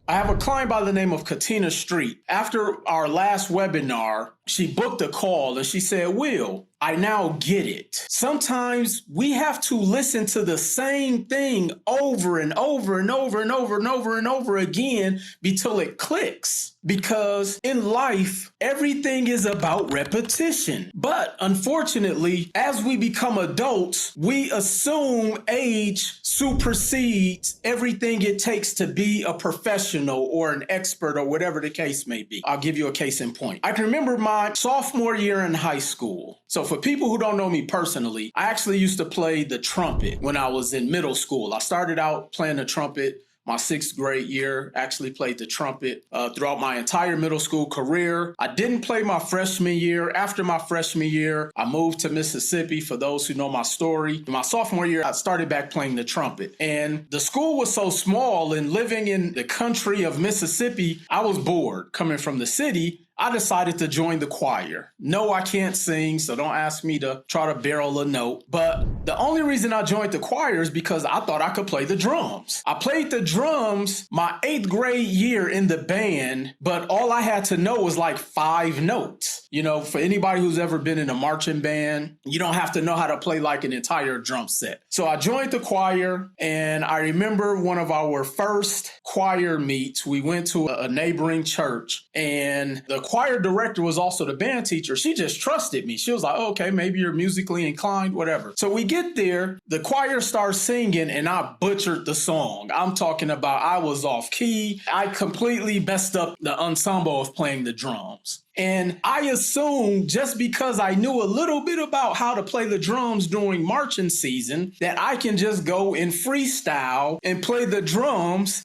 I have a client by the name of Katina Street. After our last webinar, she booked a call and she said, Will, I now get it. Sometimes we have to listen to the same thing over and over and over and over and over and over again until it clicks. Because in life, everything is about repetition. But unfortunately, as we become adults, we assume age supersedes everything it takes to be a professional or an expert or whatever the case may be. I'll give you a case in point. I can remember my sophomore year in high school. So for people who don't know me personally, I actually used to play the trumpet when I was in middle school. I started out playing the trumpet my 6th grade year, actually played the trumpet throughout my entire middle school career. I didn't play my freshman year. After my freshman year, I moved to Mississippi. For those who know my story, my sophomore year, I started back playing the trumpet. And the school was so small, and living in the country of Mississippi, I was bored coming from the city. I decided to join the choir. No, I can't sing, so don't ask me to try to barrel a note. But the only reason I joined the choir is because I thought I could play the drums. I played the drums my 8th grade year in the band, but all I had to know was like 5 notes. You know, for anybody who's ever been in a marching band, you don't have to know how to play like an entire drum set. So I joined the choir, and I remember one of our first choir meets, we went to a neighboring church, and the choir director was also the band teacher. She just trusted me. She was like, oh, okay, maybe you're musically inclined, whatever. So we get there, the choir starts singing, and I butchered the song. I'm talking about I was off key. I completely messed up the ensemble of playing the drums. And I assumed just because I knew a little bit about how to play the drums during marching season that I can just go and freestyle and play the drums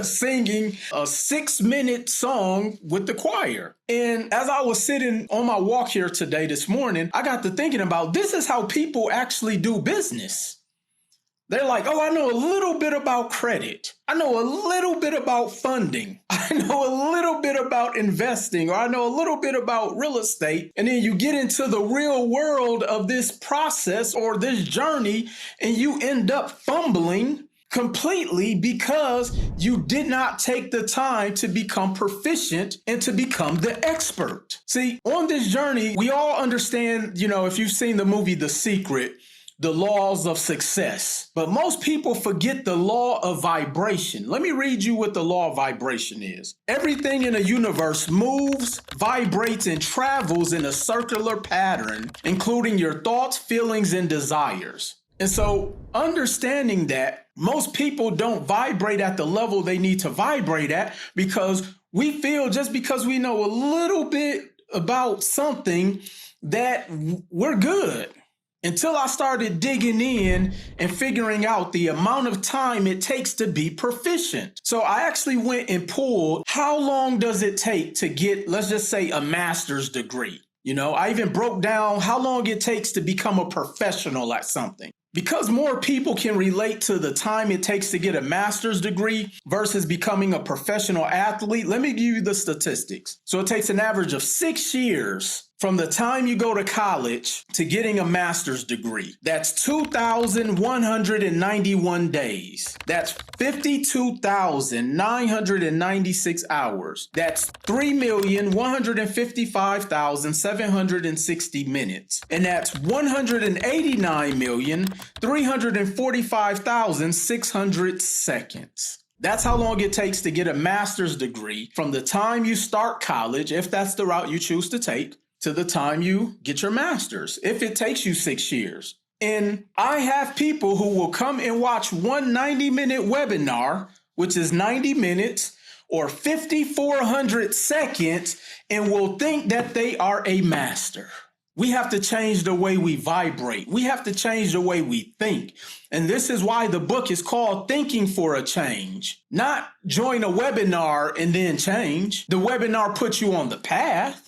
singing a 6-minute song with the choir. And as I was sitting on my walk here today, this morning, I got to thinking about this is how people actually do business. They're like, oh, I know a little bit about credit. I know a little bit about funding. I know a little bit about investing, or I know a little bit about real estate. And then you get into the real world of this process or this journey, and you end up fumbling completely because you did not take the time to become proficient and to become the expert. See, on this journey, we all understand, you know, if you've seen the movie The Secret, the laws of success. But most people forget the law of vibration. Let me read you what the law of vibration is. Everything in the universe moves, vibrates, and travels in a circular pattern, including your thoughts, feelings, and desires. And so understanding that, most people don't vibrate at the level they need to vibrate at because we feel just because we know a little bit about something that we're good. Until I started digging in and figuring out the amount of time it takes to be proficient. So I actually went and pulled how long does it take to get, let's just say, a master's degree. You know, I even broke down how long it takes to become a professional at something. Because more people can relate to the time it takes to get a master's degree versus becoming a professional athlete, let me give you the statistics. So it takes an average of 6 years from the time you go to college to getting a master's degree. That's 2,191 days. That's 52,996 hours. That's 3,155,760 minutes. And that's 189,345,600 seconds. That's how long it takes to get a master's degree from the time you start college, if that's the route you choose to take, to the time you get your master's, if it takes you 6 years. And I have people who will come and watch one 90-minute webinar, which is 90 minutes or 5,400 seconds, and will think that they are a master. We have to change the way we vibrate. We have to change the way we think. And this is why the book is called Thinking for a Change. Not join a webinar and then change. The webinar puts you on the path.